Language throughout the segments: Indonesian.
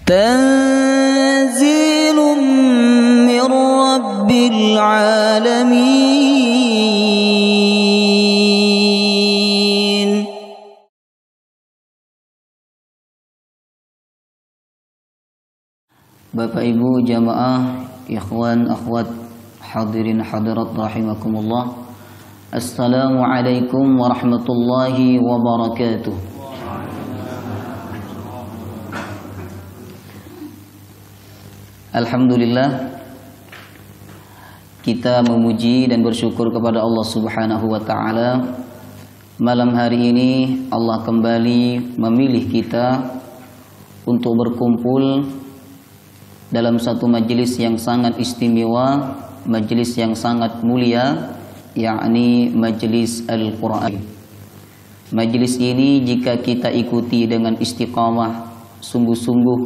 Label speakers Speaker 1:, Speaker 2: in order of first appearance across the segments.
Speaker 1: تنزيل من رب العالمين. Bapak Ibu jamaah, ikhwan akhwat, hadirin hadirat rahimakumullah. Assalamualaikum warahmatullahi wabarakatuh. Alhamdulillah, kita memuji dan bersyukur kepada Allah Subhanahu wa taala. Malam hari ini Allah kembali memilih kita untuk berkumpul dalam satu majelis yang sangat istimewa, majelis yang sangat mulia, yakni majelis Al-Quran. Majelis ini jika kita ikuti dengan istiqamah, sungguh-sungguh,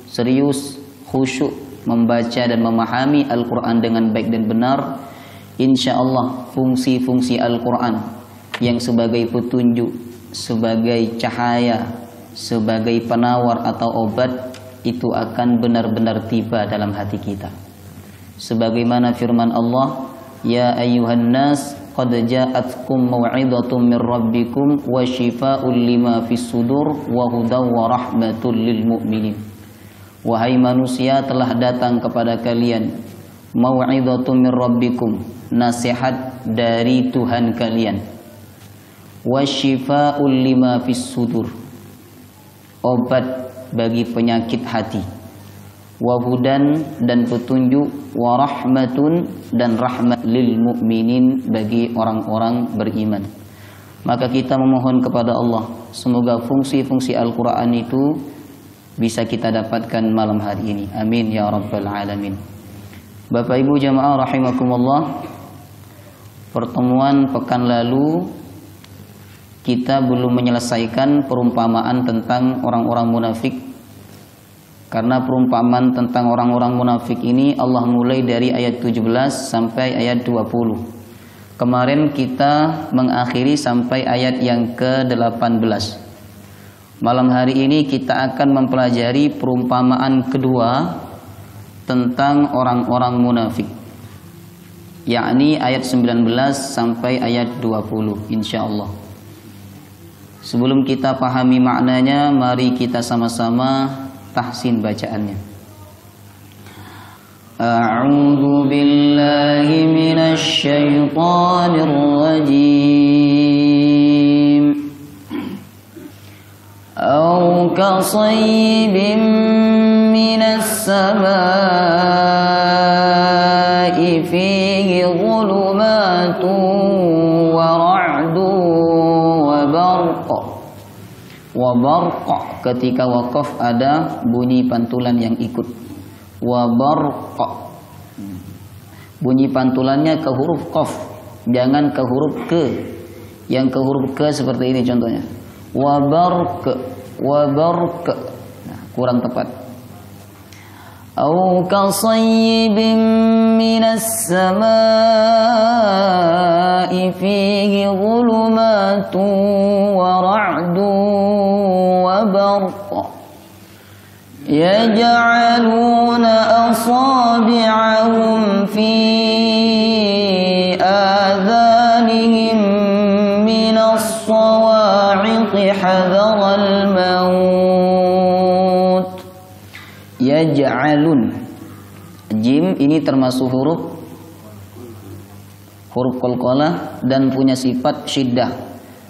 Speaker 1: serius, khusyuk, membaca dan memahami Al-Quran dengan baik dan benar, insya Allah fungsi-fungsi Al-Quran yang sebagai petunjuk, sebagai cahaya, sebagai penawar atau obat, itu akan benar-benar tiba dalam hati kita. Sebagaimana firman Allah, ya ayyuhan nas qad ja'atkum mau'izatum min rabbikum wa shifaa'un lima fis sudur wa hudaw wa rahmatul lil mu'minin. Wahai manusia, telah datang kepada kalian mau'izatum min rabbikum, nasihat dari Tuhan kalian, wa shifaa'un lima fis sudur, obat bagi penyakit hati, wa hudan dan petunjuk, wa rahmatun dan rahmat lil mu'minin bagi orang-orang beriman. Maka kita memohon kepada Allah semoga fungsi-fungsi Al-Quran itu bisa kita dapatkan malam hari ini. Amin ya rabbal alamin. Bapak Ibu jamaah rahimakumullah, pertemuan pekan lalu kita belum menyelesaikan perumpamaan tentang orang-orang munafik. Karena perumpamaan tentang orang-orang munafik ini Allah mulai dari ayat 17 sampai ayat 20. Kemarin kita mengakhiri sampai ayat yang ke-18. Malam hari ini kita akan mempelajari perumpamaan kedua tentang orang-orang munafik, yakni ayat 19 sampai ayat 20 insyaallah. Sebelum kita pahami maknanya, mari kita sama-sama tahsin bacaannya. A'udzu billahi minasy syaithanir rajim. Aw kasayyibin minas samaa'i fihi dhulumatun wa ra'dun wa barqa, ketika waqaf ada bunyi pantulan yang ikut, wa barqa, bunyi pantulannya ke huruf qaf, jangan ke huruf ke. Yang ke huruf ke seperti ini contohnya, wa barqa, nah, kurang tepat. Au kasayyibin minas samaa'i fihi dhulumatun wa ra'dun wa barqa yaj'aluna asabi'ahum fi adhanihim minas sawa'iqi hadaral maut. Yaj'alun, jim ini termasuk huruf qalqalah dan punya sifat syiddah,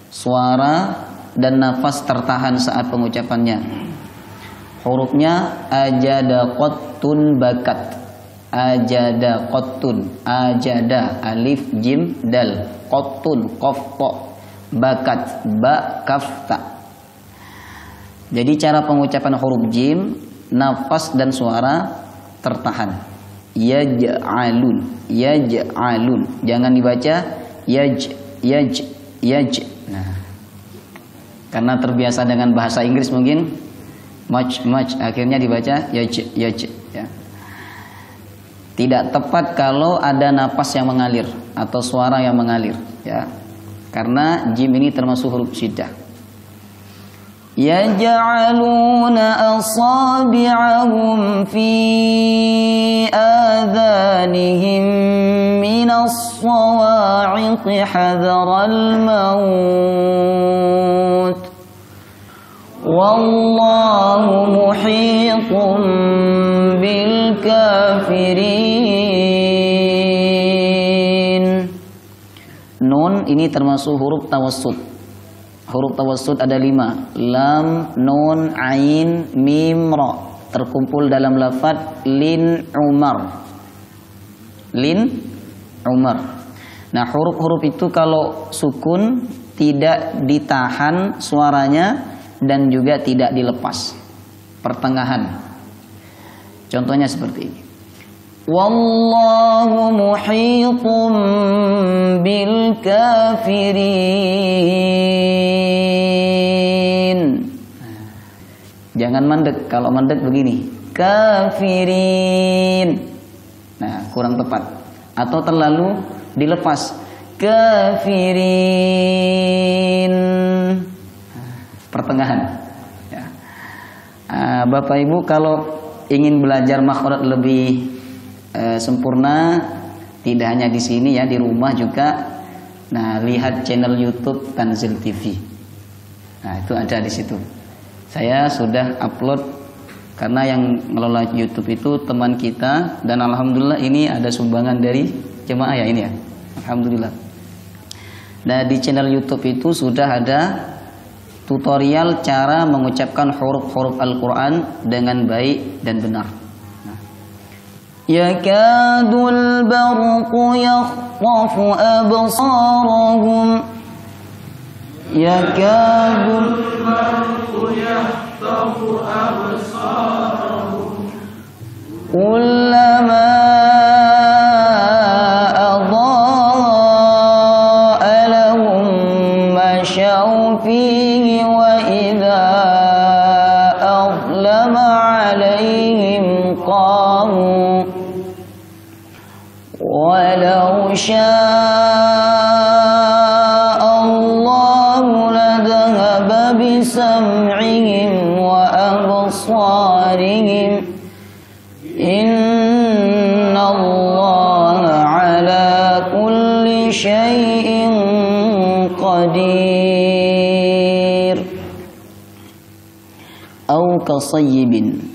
Speaker 1: suara dan nafas tertahan saat pengucapannya. Hurufnya ajada qattun bakat, ajada qattun, ajada alif jim dal, qattun qaf ta, bakat ba kaf ta. Jadi cara pengucapan huruf jim, nafas dan suara tertahan. Yaj'alun, yaj'alun, jangan dibaca yaj. Nah, karena terbiasa dengan bahasa Inggris mungkin much, akhirnya dibaca yaj ya. Tidak tepat kalau ada nafas yang mengalir atau suara yang mengalir, ya, karena jim ini termasuk huruf syiddah. yaj'aluna asabi'ahum fi adhanihim minas sawa'iqi hadaral maut wallahu muhitum bil kafirin. Nun ini termasuk huruf tawassut. Huruf tawassut ada 5. Lam, nun, ain, mim, ra. Terkumpul dalam lafaz lin Umar. Lin Umar. Nah, huruf-huruf itu kalau sukun tidak ditahan suaranya dan juga tidak dilepas. Pertengahan. Contohnya seperti ini. Wallahu muhitum bil kafirin. Jangan mandek. Kalau mandek begini, kafirin. Nah, kurang tepat. Atau terlalu dilepas, kafirin. Pertengahan. Ya. Bapak Ibu kalau ingin belajar makhraj lebih sempurna, tidak hanya di sini ya, di rumah juga. Nah, lihat channel YouTube Tanzil TV. Nah, itu ada di situ. Saya sudah upload karena yang mengelola YouTube itu teman kita, dan alhamdulillah ini ada sumbangan dari jemaah ya ini ya. Alhamdulillah. Nah, di channel YouTube itu sudah ada tutorial cara mengucapkan huruf-huruf Al-Quran dengan baik dan benar. Yakadul barqu yakhtafu absarahum. Yakadul barqu yakhtafu absarahum. Kullama adha'a lahum mashaw fihi wa idza adlama 'alaihim qamu. Walau sya'allahu ladhahaba bisam'ihim wa absarihim. Innallaha ala kulli syai'in qadir. Au kasayyibin.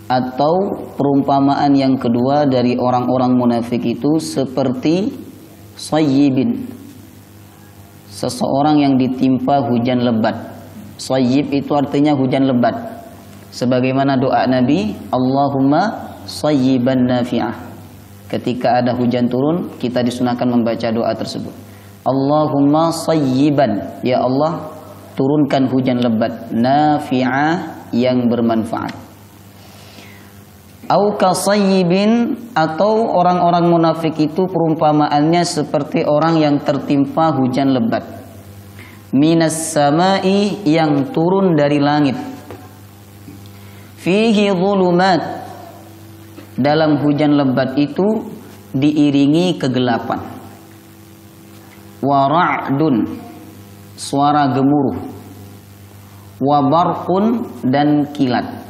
Speaker 1: Atau perumpamaan yang kedua dari orang-orang munafik itu seperti sayyibin, seseorang yang ditimpa hujan lebat. Sayyib itu artinya hujan lebat. Sebagaimana doa Nabi, Allahumma sayyiban nafi'ah. Ketika ada hujan turun, kita disunahkan membaca doa tersebut. Allahumma sayyiban, ya Allah turunkan hujan lebat, nafi'ah yang bermanfaat. Au kasayyibin, atau orang-orang munafik itu perumpamaannya seperti orang yang tertimpa hujan lebat. Minas samai, yang turun dari langit. Fihi dhulumat, dalam hujan lebat itu diiringi kegelapan. Wa ra'dun, suara gemuruh. Wa barqun, dan kilat.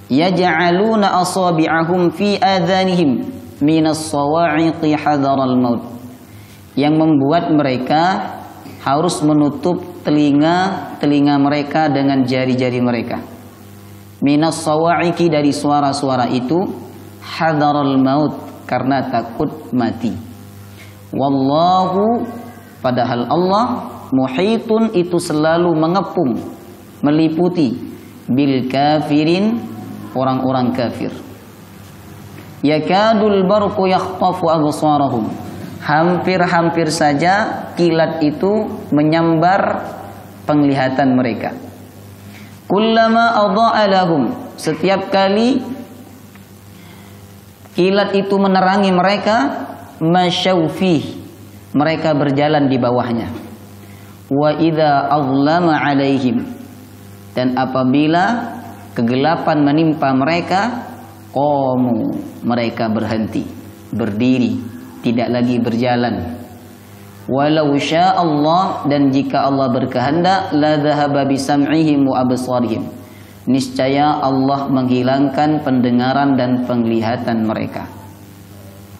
Speaker 1: Yaj'aluna asabi'ahum fi adhanihim minas sawa'iqi hadaral maut, yang membuat mereka harus menutup telinga mereka dengan jari-jari mereka. Minas sawa'iqi, dari suara-suara itu, hadaral maut, karena takut mati. Wallahu, padahal Allah, muhitun, itu selalu mengepung, meliputi, bil kafirin, orang-orang kafir. Yakadul barqu yakhtafu absarahum, hampir-hampir saja kilat itu menyambar penglihatan mereka. Kullama adha'a lahum, setiap kali kilat itu menerangi mereka, masyaw fih, mereka berjalan di bawahnya. Wa idza azlama 'alaihim, dan apabila kegelapan menimpa mereka, qamu, mereka berhenti, berdiri, tidak lagi berjalan. Walau syaa Allah, dan jika Allah berkehendak, la dhahaba bisam'ihim wa absarihim, niscaya Allah menghilangkan pendengaran dan penglihatan mereka.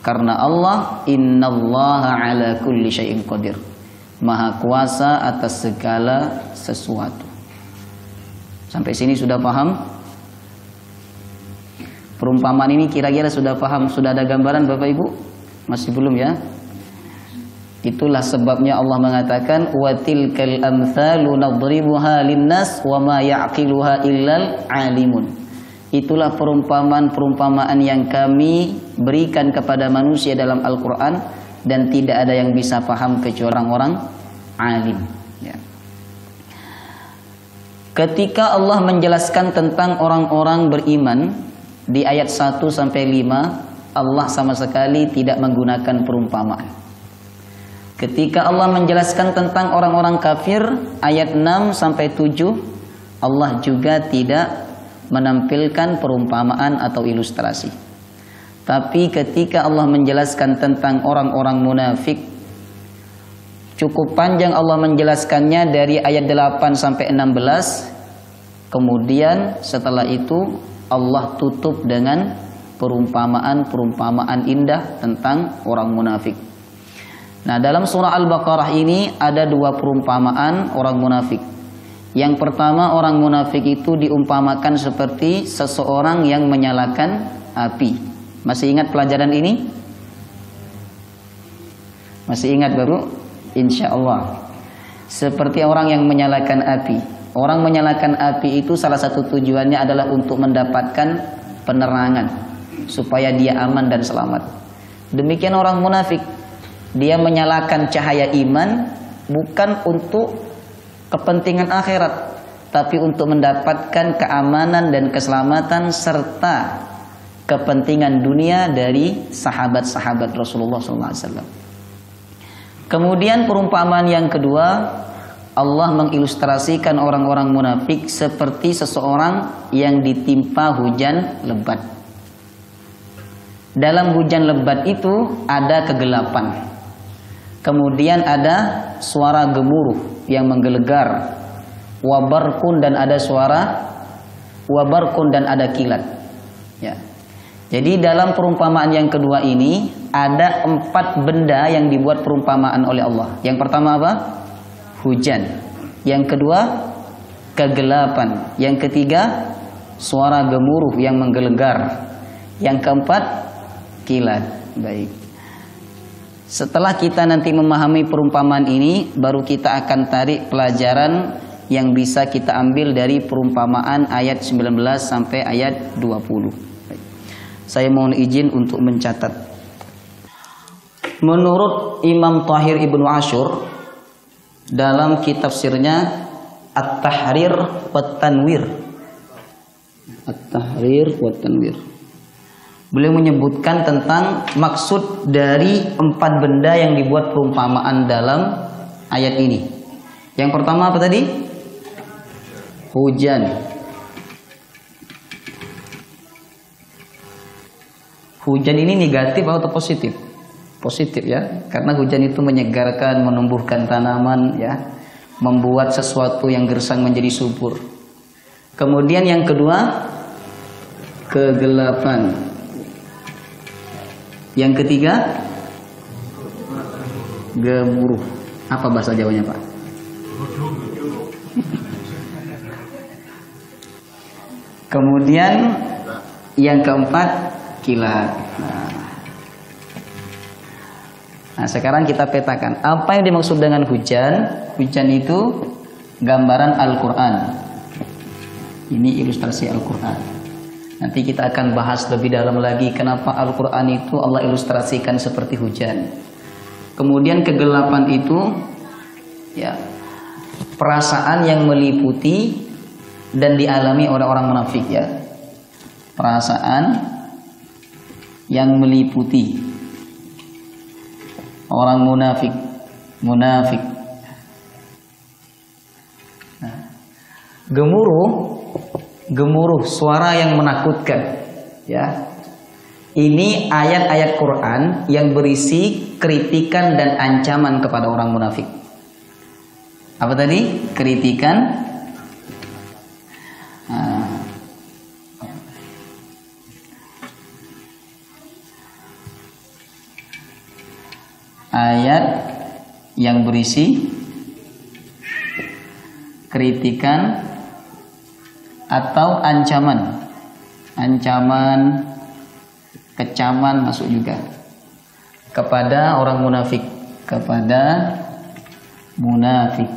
Speaker 1: Karena Allah, innallaha ala kulli syai'in qadir, maha kuasa atas segala sesuatu. Sampai sini sudah paham? Perumpamaan ini kira-kira sudah paham? Sudah ada gambaran Bapak Ibu? Masih belum ya? Itulah sebabnya Allah mengatakan wa tilkal amtsalu nadribuha linnas wa ma ya'qiluha illal alimun. Itulah perumpamaan-perumpamaan yang kami berikan kepada manusia dalam Al-Qur'an, dan tidak ada yang bisa paham kecuali orang-orang alim, ya. Ketika Allah menjelaskan tentang orang-orang beriman di ayat 1 sampai 5, Allah sama sekali tidak menggunakan perumpamaan. Ketika Allah menjelaskan tentang orang-orang kafir ayat 6 sampai 7, Allah juga tidak menampilkan perumpamaan atau ilustrasi. Tapi ketika Allah menjelaskan tentang orang-orang munafik, cukup panjang Allah menjelaskannya dari ayat 8 sampai 16. Kemudian setelah itu Allah tutup dengan perumpamaan-perumpamaan indah tentang orang munafik. Nah, dalam surah Al-Baqarah ini ada dua perumpamaan orang munafik. Yang pertama, orang munafik itu diumpamakan seperti seseorang yang menyalakan api. Masih ingat pelajaran ini? Masih ingat baru? Insya Allah. Seperti orang yang menyalakan api. Orang menyalakan api itu salah satu tujuannya adalah untuk mendapatkan penerangan, supaya dia aman dan selamat. Demikian orang munafik. Dia menyalakan cahaya iman bukan untuk kepentingan akhirat, tapi untuk mendapatkan keamanan dan keselamatan serta kepentingan dunia dari sahabat-sahabat Rasulullah SAW. Kemudian perumpamaan yang kedua, Allah mengilustrasikan orang-orang munafik seperti seseorang yang ditimpa hujan lebat. Dalam hujan lebat itu ada kegelapan. Kemudian ada suara gemuruh yang menggelegar, wabarkun, dan ada suara wabarkun, dan ada kilat. Ya. Jadi dalam perumpamaan yang kedua ini ada 4 benda yang dibuat perumpamaan oleh Allah. Yang pertama apa? Hujan. Yang kedua, kegelapan. Yang ketiga, suara gemuruh yang menggelegar. Yang keempat, kilat. Baik. Setelah kita nanti memahami perumpamaan ini, baru kita akan tarik pelajaran yang bisa kita ambil dari perumpamaan ayat 19 sampai ayat 20. Saya mohon izin untuk mencatat. Menurut Imam Thahir Ibnu Ashur dalam kitab tafsirnya At-Tahrir wa Tanwir, At-Tahrir wa Tanwir, beliau menyebutkan tentang maksud dari 4 benda yang dibuat perumpamaan dalam ayat ini. Yang pertama apa tadi? Hujan. Hujan ini negatif atau positif? Positif ya, karena hujan itu menyegarkan, menumbuhkan tanaman ya, membuat sesuatu yang gersang menjadi subur. Kemudian yang kedua, kegelapan. Yang ketiga, gemuruh. Apa bahasa Jawanya, Pak? Kemudian yang keempat, kilat. Nah, sekarang kita petakan apa yang dimaksud dengan hujan. Hujan itu gambaran Al-Quran. Ini ilustrasi Al-Quran. Nanti kita akan bahas lebih dalam lagi kenapa Al-Quran itu Allah ilustrasikan seperti hujan. Kemudian kegelapan itu ya, perasaan yang meliputi dan dialami oleh orang munafik ya. Perasaan yang meliputi orang munafik. Nah, gemuruh suara yang menakutkan ya, Ini ayat-ayat Quran yang berisi kritikan dan ancaman kepada orang munafik. Apa tadi? Kritikan. Ayat yang berisi kritikan atau ancaman. Ancaman, kecaman masuk juga kepada orang munafik, kepada munafik.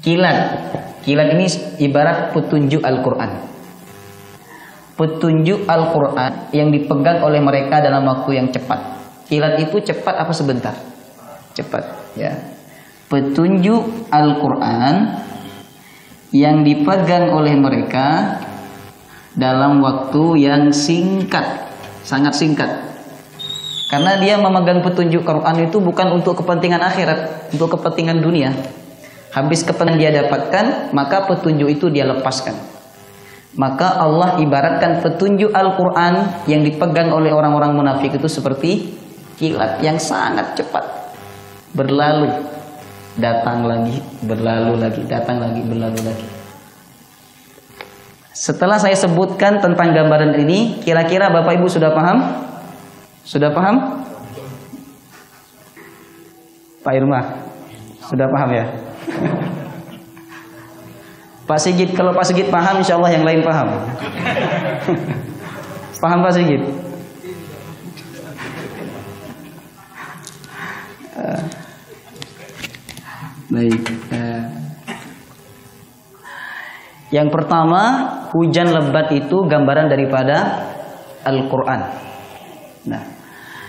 Speaker 1: Kilat. Kilat ini ibarat petunjuk Al-Quran. Petunjuk Al-Quran yang dipegang oleh mereka dalam waktu yang cepat. Kilat itu cepat apa sebentar? Cepat, ya. Petunjuk Al-Quran yang dipegang oleh mereka dalam waktu yang singkat, sangat singkat. Karena dia memegang petunjuk Quran itu bukan untuk kepentingan akhirat, untuk kepentingan dunia. Habis kepentingan dia dapatkan, maka petunjuk itu dia lepaskan. Maka Allah ibaratkan petunjuk Al-Quran yang dipegang oleh orang-orang munafik itu seperti kilat yang sangat cepat, berlalu, datang lagi, berlalu lagi, datang lagi, berlalu lagi. Setelah saya sebutkan tentang gambaran ini, kira-kira Bapak Ibu sudah paham? Sudah paham? Pak Irma, sudah paham ya? Pak Sigit, kalau Pak Sigit paham, insya Allah yang lain paham. Paham Pak Sigit? Baik. Yang pertama, hujan lebat itu gambaran daripada Al-Quran. Nah,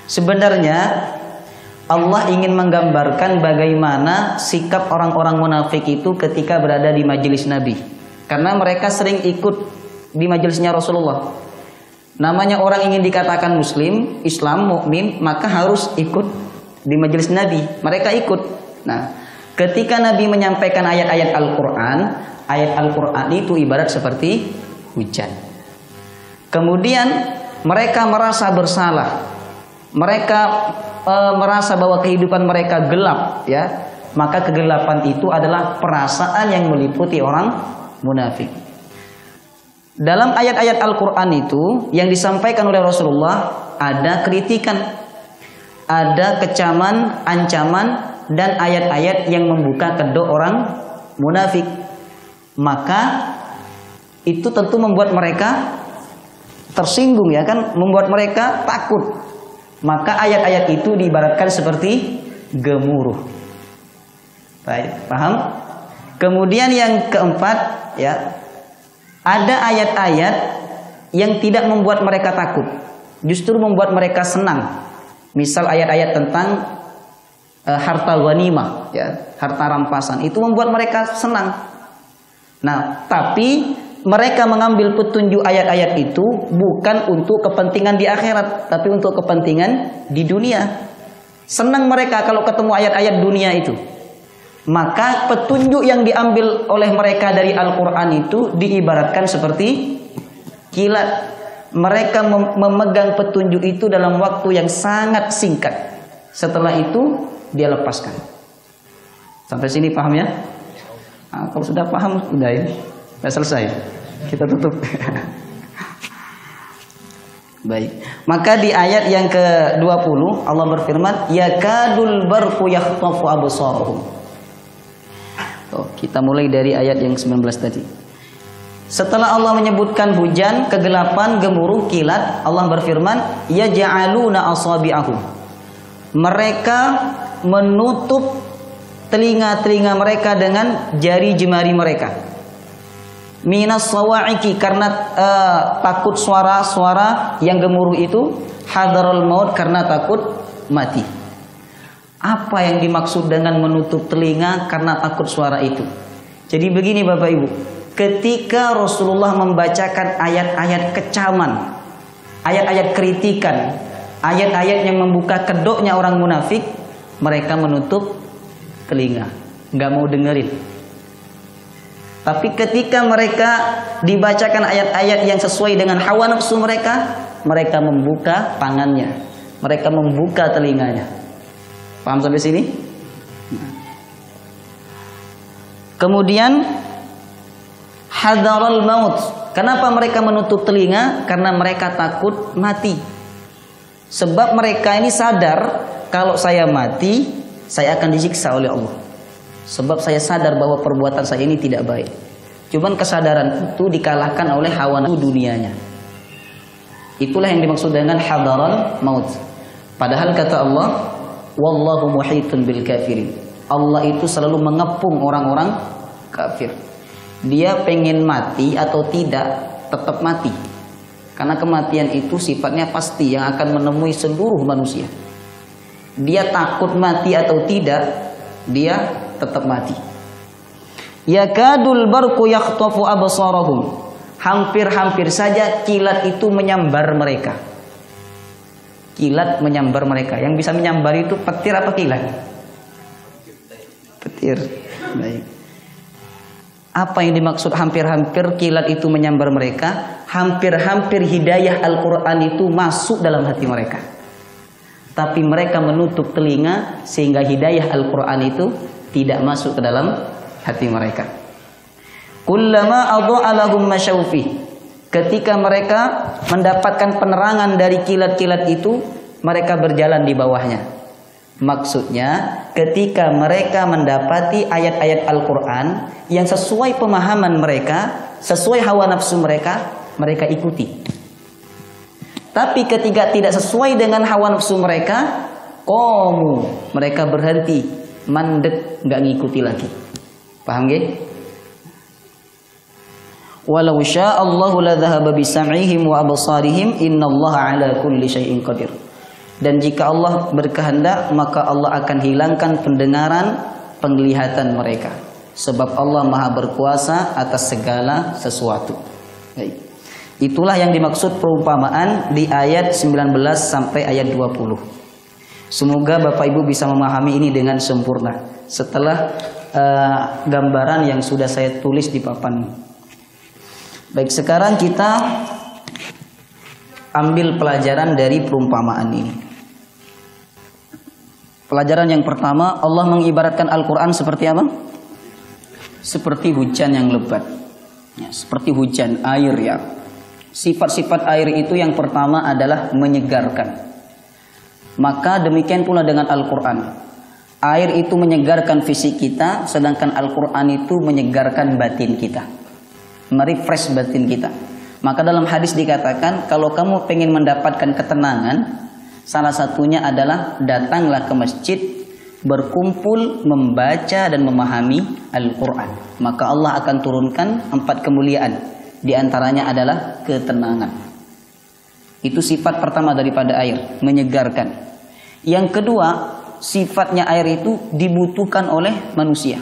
Speaker 1: sebenarnya Allah ingin menggambarkan bagaimana sikap orang-orang munafik itu ketika berada di majelis Nabi. Karena mereka sering ikut di majelisnya Rasulullah. Namanya orang ingin dikatakan Muslim, Islam, mukmin, maka harus ikut di majelis Nabi. Mereka ikut. Nah, ketika Nabi menyampaikan ayat-ayat Al-Quran, ayat Al-Quran itu ibarat seperti hujan. Kemudian mereka merasa bersalah. Mereka merasa bahwa kehidupan mereka gelap, ya. Maka kegelapan itu adalah perasaan yang meliputi orang munafik. Dalam ayat-ayat Al-Quran itu yang disampaikan oleh Rasulullah ada kritikan, ada kecaman, ancaman, dan ayat-ayat yang membuka kedok orang munafik. Maka itu tentu membuat mereka tersinggung, ya kan, membuat mereka takut. Maka ayat-ayat itu diibaratkan seperti gemuruh. Baik, paham? Kemudian yang keempat, ya, ada ayat-ayat yang tidak membuat mereka takut, justru membuat mereka senang. Misal ayat-ayat tentang harta ghanimah, ya, harta rampasan, itu membuat mereka senang. Nah, tapi mereka mengambil petunjuk ayat-ayat itu bukan untuk kepentingan di akhirat, tapi untuk kepentingan di dunia. Senang mereka kalau ketemu ayat-ayat dunia itu. Maka petunjuk yang diambil oleh mereka dari Al-Quran itu diibaratkan seperti kilat. Mereka memegang petunjuk itu dalam waktu yang sangat singkat. Setelah itu dia lepaskan. Sampai sini paham ya? Nah, kalau sudah paham, sudah ya. Sudah selesai. Kita tutup. Baik. Maka di ayat yang ke-20 Allah berfirman, yakadul barqu yakhtafu absarahum. Kita mulai dari ayat yang 19 tadi. Setelah Allah menyebutkan hujan, kegelapan, gemuruh, kilat, Allah berfirman, yaj'aluna asabi'ahum. Mereka menutup telinga-telinga mereka dengan jari jemari mereka. Minas sawaiki, karena takut suara-suara yang gemuruh itu, hadarul maut, karena takut mati. Apa yang dimaksud dengan menutup telinga karena takut suara itu? Jadi begini Bapak Ibu, ketika Rasulullah membacakan ayat-ayat kecaman, ayat-ayat kritikan, ayat-ayat yang membuka kedoknya orang munafik, mereka menutup telinga, nggak mau dengerin. Tapi ketika mereka dibacakan ayat-ayat yang sesuai dengan hawa nafsu mereka, mereka membuka tangannya, mereka membuka telinganya. Paham sampai sini? Kemudian hadaral maut. Kenapa mereka menutup telinga? Karena mereka takut mati. Sebab mereka ini sadar kalau saya mati, saya akan disiksa oleh Allah. Sebab saya sadar bahwa perbuatan saya ini tidak baik. Cuman kesadaran itu dikalahkan oleh hawa nafsu dunianya. Itulah yang dimaksud dengan hadaral maut. Padahal kata Allah, wallahu muhitun bil kafirin. Allah itu selalu mengepung orang-orang kafir. Dia pengen mati atau tidak, tetap mati. Karena kematian itu sifatnya pasti yang akan menemui seluruh manusia. Dia takut mati atau tidak, dia tetap mati. Yakadul barqu yakhtafu absarahum. Hampir-hampir saja kilat itu menyambar mereka. Kilat menyambar mereka. Yang bisa menyambar itu petir apa kilat? Petir. Baik. Apa yang dimaksud hampir-hampir kilat itu menyambar mereka? Hampir-hampir hidayah Al-Quran itu masuk dalam hati mereka. Tapi mereka menutup telinga sehingga hidayah Al-Quran itu tidak masuk ke dalam hati mereka. Kullama adha'a lahum masyawfi. Ketika mereka mendapatkan penerangan dari kilat-kilat itu, mereka berjalan di bawahnya. Maksudnya ketika mereka mendapati ayat-ayat Al-Quran yang sesuai pemahaman mereka, sesuai hawa nafsu mereka, mereka ikuti. Tapi ketika tidak sesuai dengan hawa nafsu mereka, mereka berhenti, mandek, nggak ngikuti lagi. Paham gak? Walau sya'allahu la dhahaba bisam'ihim wa absarihim innallaha ala kulli syai'in qadir. Dan jika Allah berkehendak, maka Allah akan hilangkan pendengaran, penglihatan mereka. Sebab Allah Maha berkuasa atas segala sesuatu. Baik. Itulah yang dimaksud perumpamaan di ayat 19 sampai ayat 20. Semoga Bapak Ibu bisa memahami ini dengan sempurna setelah gambaran yang sudah saya tulis di papan. Baik, sekarang kita ambil pelajaran dari perumpamaan ini. Pelajaran yang pertama, Allah mengibaratkan Al-Quran seperti apa? Seperti hujan yang lebat, ya, seperti hujan air ya. Sifat-sifat air itu yang pertama adalah menyegarkan. Maka demikian pula dengan Al-Quran. Air itu menyegarkan fisik kita, sedangkan Al-Quran itu menyegarkan batin kita, merefresh batin kita. Maka dalam hadis dikatakan, kalau kamu pengen mendapatkan ketenangan, salah satunya adalah datanglah ke masjid, berkumpul, membaca dan memahami Al-Quran. Maka Allah akan turunkan 4 kemuliaan. Di antaranya adalah ketenangan. Itu sifat pertama daripada air, menyegarkan. Yang kedua, sifatnya air itu dibutuhkan oleh manusia.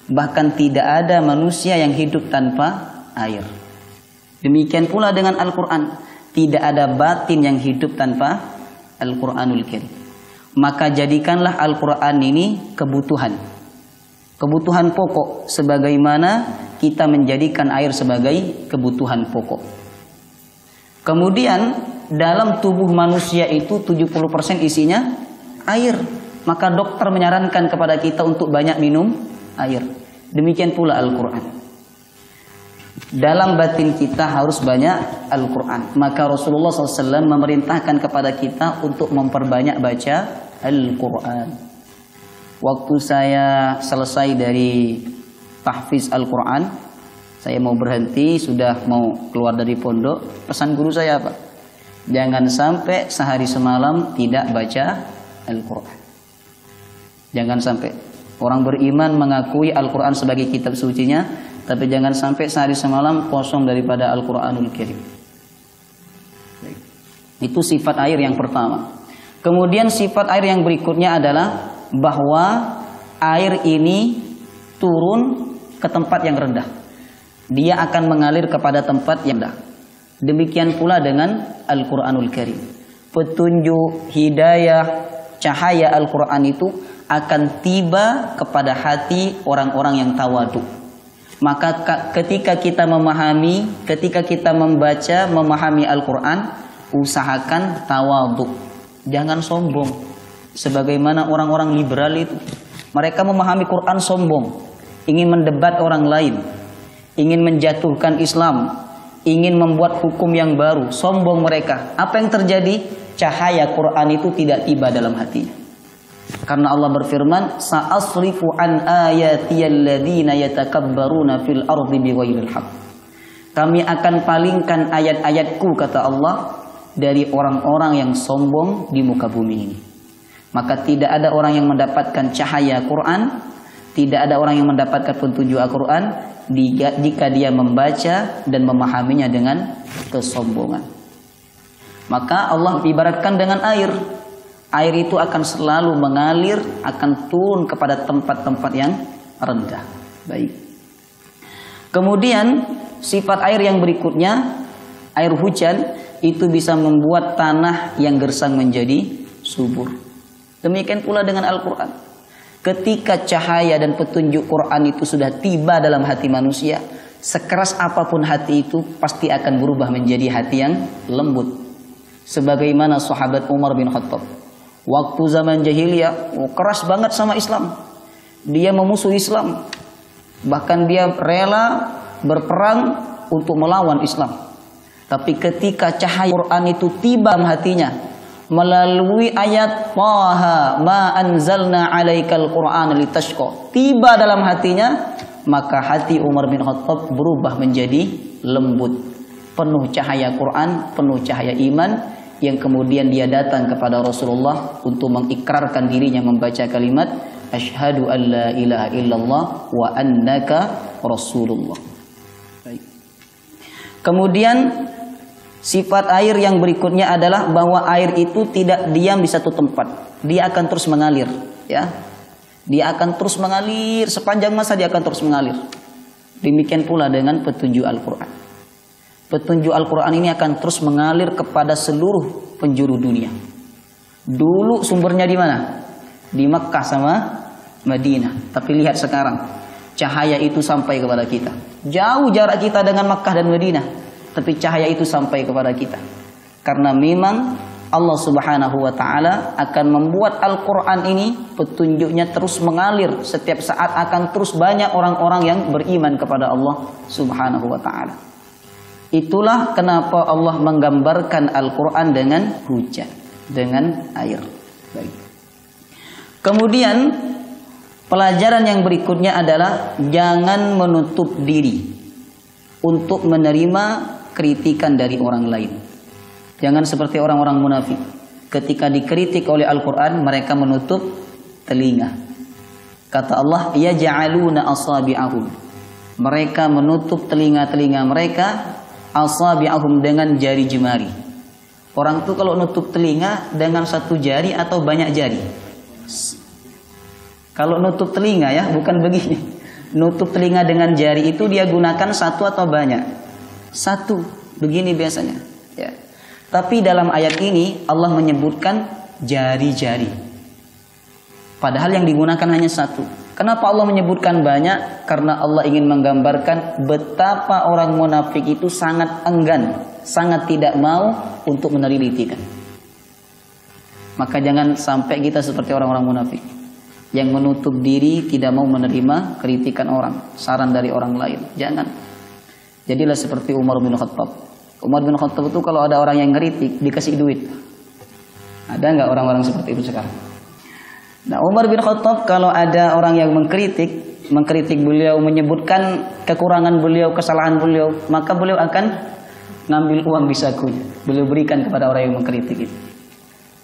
Speaker 1: Bahkan tidak ada manusia yang hidup tanpa air. Demikian pula dengan Al-Quran. Tidak ada batin yang hidup tanpa Al-Quranul Karim. Maka jadikanlah Al-Quran ini kebutuhan. Kebutuhan pokok. Sebagaimana kita menjadikan air sebagai kebutuhan pokok. Kemudian dalam tubuh manusia itu 70% isinya air. Maka dokter menyarankan kepada kita untuk banyak minum air. Demikian pula Al-Quran. Dalam batin kita harus banyak Al-Quran. Maka Rasulullah SAW memerintahkan kepada kita untuk memperbanyak baca Al-Quran. Waktu saya selesai dari tahfiz Al-Quran, saya mau berhenti, sudah mau keluar dari pondok. Pesan guru saya apa? Jangan sampai sehari semalam tidak baca Al-Quran. Jangan sampai. Orang beriman mengakui Al-Quran sebagai kitab sucinya, tapi jangan sampai sehari semalam kosong daripada Al-Quranul Karim. Itu sifat air yang pertama. Kemudian sifat air yang berikutnya adalah bahwa air ini turun ke tempat yang rendah. Dia akan mengalir kepada tempat yang rendah. Demikian pula dengan Al-Quranul Karim. Petunjuk, hidayah, cahaya Al-Quran itu akan tiba kepada hati orang-orang yang tawadu. Maka ketika kita memahami, ketika kita membaca, memahami Al-Quran, usahakan tawadhu. Jangan sombong. Sebagaimana orang-orang liberal itu. Mereka memahami Quran sombong. Ingin mendebat orang lain. Ingin menjatuhkan Islam. Ingin membuat hukum yang baru. Sombong mereka. Apa yang terjadi? Cahaya Quran itu tidak tiba dalam hatinya. Karena Allah berfirman, sa'asrifu an ayatiyalladzina yatakabbaruna fil ardi bighairil haqq. Kami akan palingkan ayat-ayatku, kata Allah, dari orang-orang yang sombong di muka bumi ini. Maka tidak ada orang yang mendapatkan cahaya Quran, tidak ada orang yang mendapatkan petunjuk Al-Quran jika dia membaca dan memahaminya dengan kesombongan. Maka Allah ibaratkan dengan air. Air itu akan selalu mengalir, akan turun kepada tempat-tempat yang rendah. Baik. Kemudian sifat air yang berikutnya, air hujan itu bisa membuat tanah yang gersang menjadi subur. Demikian pula dengan Al-Quran. Ketika cahaya dan petunjuk Quran itu sudah tiba dalam hati manusia, sekeras apapun hati itu pasti akan berubah menjadi hati yang lembut. Sebagaimana sahabat Umar bin Khattab. Waktu zaman jahiliyah, keras banget sama Islam. Dia memusuhi Islam. Bahkan dia rela berperang untuk melawan Islam. Tapi ketika cahaya Quran itu tiba dalam hatinya, melalui ayat Taha ma anzalna alaikal Qur'ana litashqa, tiba dalam hatinya, maka hati Umar bin Khattab berubah menjadi lembut, penuh cahaya Quran, penuh cahaya iman, yang kemudian dia datang kepada Rasulullah untuk mengikrarkan dirinya membaca kalimat asyhadu an la ilaha illallah wa annaka rasulullah. Baik. Kemudian sifat air yang berikutnya adalah bahwa air itu tidak diam di satu tempat. Dia akan terus mengalir, ya. Dia akan terus mengalir sepanjang masa, dia akan terus mengalir. Demikian pula dengan petunjuk Al-Qur'an. Petunjuk Al-Quran ini akan terus mengalir kepada seluruh penjuru dunia. Dulu sumbernya di mana? Di Mekkah sama Madinah. Tapi lihat sekarang, cahaya itu sampai kepada kita. Jauh jarak kita dengan Mekkah dan Madinah, tapi cahaya itu sampai kepada kita. Karena memang Allah Subhanahu wa Ta'ala akan membuat Al-Quran ini petunjuknya terus mengalir. Setiap saat akan terus banyak orang-orang yang beriman kepada Allah Subhanahu wa Ta'ala. Itulah kenapa Allah menggambarkan Al-Quran dengan hujan, dengan air. Baik. Kemudian pelajaran yang berikutnya adalah jangan menutup diri untuk menerima kritikan dari orang lain. Jangan seperti orang-orang munafik. Ketika dikritik oleh Al-Quran, mereka menutup telinga. Kata Allah, yaj'aluna asabi'ahum. Mereka menutup telinga-telinga mereka, asabi'ahum, dengan jari jemari. Orang tuh kalau nutup telinga dengan satu jari atau banyak jari? Kalau nutup telinga ya, bukan begini. Nutup telinga dengan jari itu dia gunakan satu atau banyak? Satu, begini biasanya. Ya. Tapi dalam ayat ini Allah menyebutkan jari-jari. Padahal yang digunakan hanya satu. Kenapa Allah menyebutkan banyak? Karena Allah ingin menggambarkan betapa orang munafik itu sangat enggan, sangat tidak mau untuk menerima kritikan. Maka jangan sampai kita seperti orang-orang munafik yang menutup diri, tidak mau menerima kritikan orang, saran dari orang lain. Jangan. Jadilah seperti Umar bin Khattab. Umar bin Khattab itu kalau ada orang yang ngeritik, dikasih duit. Ada nggak orang-orang seperti itu sekarang? Nah, Umar bin Khattab kalau ada orang yang mengkritik beliau, menyebutkan kekurangan beliau, kesalahan beliau, maka beliau akan ngambil uang di sakunya. Beliau berikan kepada orang yang mengkritik itu.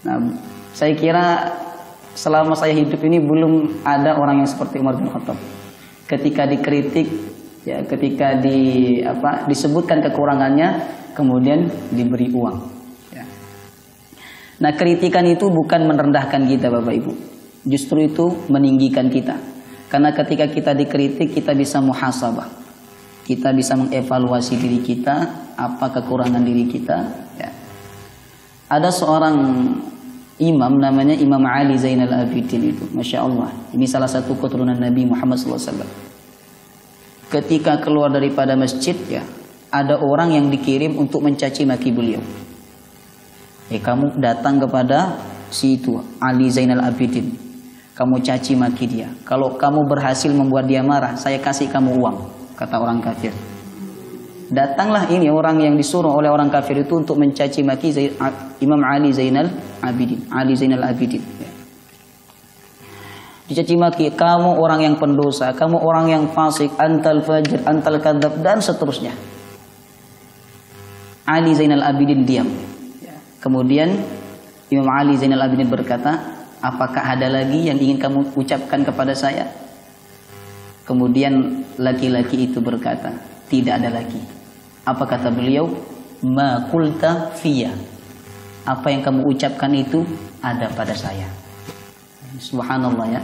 Speaker 1: Nah, saya kira selama saya hidup ini belum ada orang yang seperti Umar bin Khattab. Ketika dikritik, ya, ketika disebutkan kekurangannya, kemudian diberi uang. Ya. Nah, kritikan itu bukan merendahkan kita, Bapak Ibu. Justru itu meninggikan kita. Karena ketika kita dikritik, kita bisa muhasabah. Kita bisa mengevaluasi diri kita, apa kekurangan diri kita. Ya. Ada seorang imam namanya Imam Ali Zainal Abidin itu. Masya Allah. Ini salah satu keturunan Nabi Muhammad SAW. ketika keluar daripada masjid ya, ada orang yang dikirim untuk mencaci maki beliau. Kamu datang kepada si itu Ali Zainal Abidin, kamu caci maki dia. Kalau kamu berhasil membuat dia marah, saya kasih kamu uang, kata orang kafir. Datanglah ini orang yang disuruh oleh orang kafir itu untuk mencaci maki Imam Ali Zainal Abidin, Ali Zainal Abidin. Dicaci maki, kamu orang yang pendosa, kamu orang yang fasik, antal fajir, antal kadzab, dan seterusnya. Ali Zainal Abidin diam. Kemudian Imam Ali Zainal Abidin berkata, apakah ada lagi yang ingin kamu ucapkan kepada saya? Kemudian laki-laki itu berkata, tidak ada lagi. Apa kata beliau? Ma qulta fiyya. Apa yang kamu ucapkan itu ada pada saya. Subhanallah ya.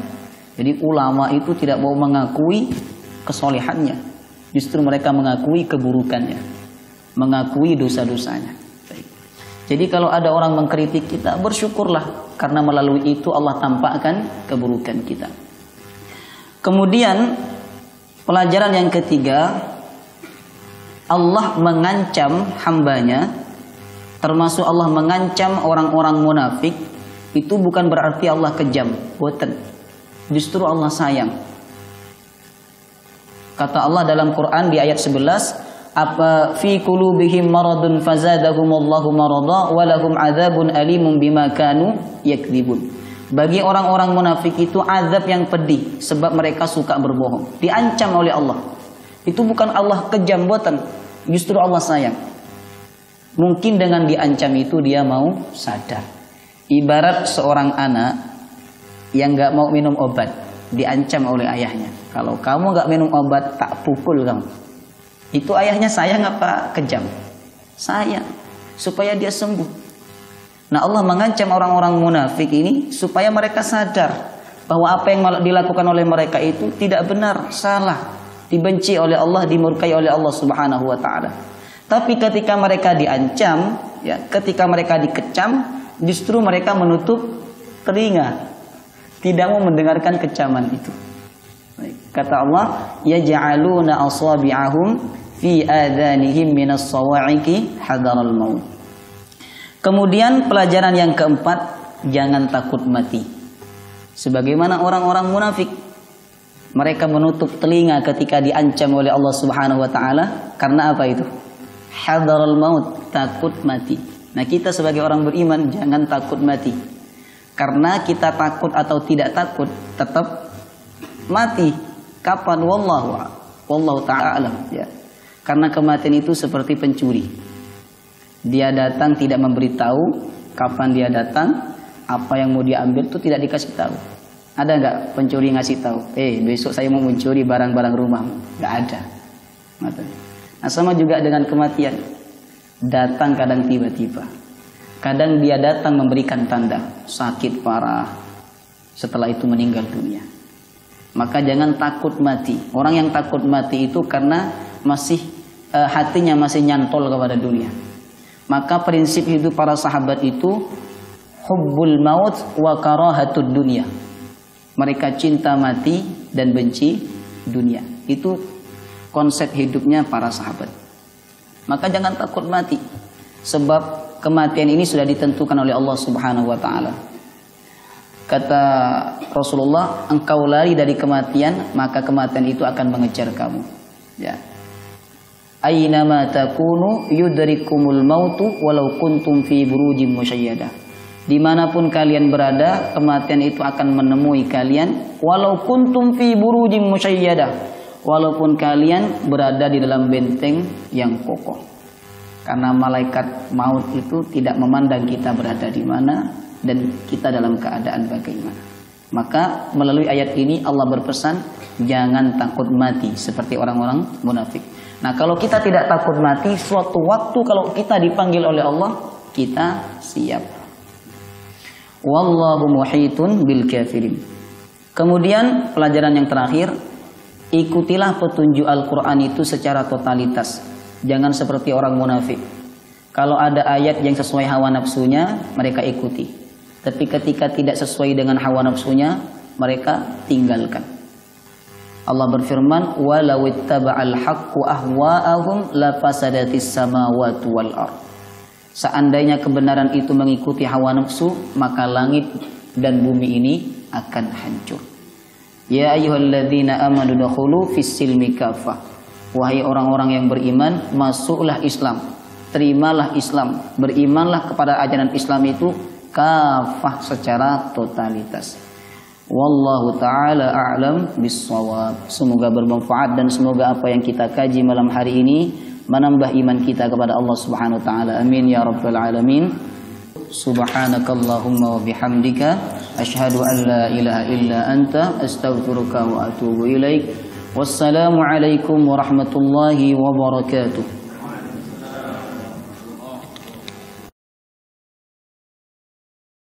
Speaker 1: Jadi ulama itu tidak mau mengakui kesolehannya, justru mereka mengakui keburukannya, mengakui dosa-dosanya. Jadi kalau ada orang mengkritik kita, bersyukurlah, karena melalui itu Allah tampakkan keburukan kita. Kemudian pelajaran yang ketiga, Allah mengancam hambanya, termasuk Allah mengancam orang-orang munafik. Itu bukan berarti Allah kejam, boten. Justru Allah sayang. Kata Allah dalam Quran di ayat 11, apa fi qulubihim maradun fazadahumullahu marada wa lahum adzabun alimun bima kanu yakdzibun. Bagi orang-orang munafik itu azab yang pedih sebab mereka suka berbohong. Diancam oleh Allah. Itu bukan Allah kejam, boten. Justru Allah sayang. Mungkin dengan diancam itu dia mau sadar. Ibarat seorang anak yang gak mau minum obat, diancam oleh ayahnya. Kalau kamu gak minum obat, tak pukul kamu. Itu ayahnya sayang apa kejam? Sayang, supaya dia sembuh. Nah, Allah mengancam orang-orang munafik ini supaya mereka sadar bahwa apa yang dilakukan oleh mereka itu tidak benar, salah, dibenci oleh Allah, dimurkai oleh Allah Subhanahu wa taala. Tapi ketika mereka diancam, ya, ketika mereka dikecam, justru mereka menutup telinga, tidak mau mendengarkan kecaman itu. Kata Allah, yaj'aluna asabi'ahum fi adhanihim minas sawa'iqi hadaral maut. Kemudian pelajaran yang keempat, jangan takut mati. Sebagaimana orang-orang munafik, mereka menutup telinga ketika diancam oleh Allah Subhanahu wa taala karena apa itu? Hadaral maut, takut mati. Nah, kita sebagai orang beriman jangan takut mati. Karena kita takut atau tidak takut tetap mati. Kapan? Wallahu ta'ala alam, ya. Karena kematian itu seperti pencuri. Dia datang tidak memberitahu kapan dia datang, apa yang mau dia ambil itu tidak dikasih tahu. Ada nggak pencuri ngasih tahu? Besok saya mau mencuri barang-barang rumah. Nggak ada. Nah, sama juga dengan kematian. Datang kadang tiba-tiba. Kadang dia datang memberikan tanda sakit parah. Setelah itu meninggal dunia. Maka jangan takut mati. Orang yang takut mati itu karena masih hatinya masih nyantol kepada dunia. Maka prinsip hidup para sahabat itu hubbul maut wa karahatud dunya. Mereka cinta mati dan benci dunia. Itu konsep hidupnya para sahabat. Maka jangan takut mati. Sebab kematian ini sudah ditentukan oleh Allah Subhanahu wa taala. Kata Rasulullah, engkau lari dari kematian, maka kematian itu akan mengejar kamu. Ya. Aynama takunu yudrikumul mautu walau kuntum fi burujim musyayyadah. Dimanapun kalian berada, kematian itu akan menemui kalian walau kuntum fi burujim musyayyadah. Walaupun kalian berada di dalam benteng yang kokoh. Karena malaikat maut itu tidak memandang kita berada di mana dan kita dalam keadaan bagaimana. Maka melalui ayat ini Allah berpesan, jangan takut mati seperti orang-orang munafik. Nah, kalau kita tidak takut mati, suatu waktu kalau kita dipanggil oleh Allah, kita siap. Wallahu muhitun bil kafirin. Kemudian pelajaran yang terakhir, ikutilah petunjuk Al-Quran itu secara totalitas. Jangan seperti orang munafik. Kalau ada ayat yang sesuai hawa nafsunya, mereka ikuti. Tapi ketika tidak sesuai dengan hawa nafsunya, mereka tinggalkan. Allah berfirman, "Walau ittaba'al haqqu ahwa'ahum lafasadatis samawati wal ard." Seandainya kebenaran itu mengikuti hawa nafsu, maka langit dan bumi ini akan hancur. Ya ayyuhalladzina amanu dukhulu fis-silmi kafah. Wahai orang-orang yang beriman, masuklah Islam, terimalah Islam, berimanlah kepada ajaran Islam itu kafah, secara totalitas. Wallahu ta'ala a'lam bis-shawab. Semoga bermanfaat dan semoga apa yang kita kaji malam hari ini menambah iman kita kepada Allah Subhanahu wa taala. Amin ya rabbal alamin. Subhanakallahumma wa bihamdika asyhadu an la ilaha illa anta astaghfiruka wa atubu ilaik. Wassalamu alaikum warahmatullahi wabarakatuh.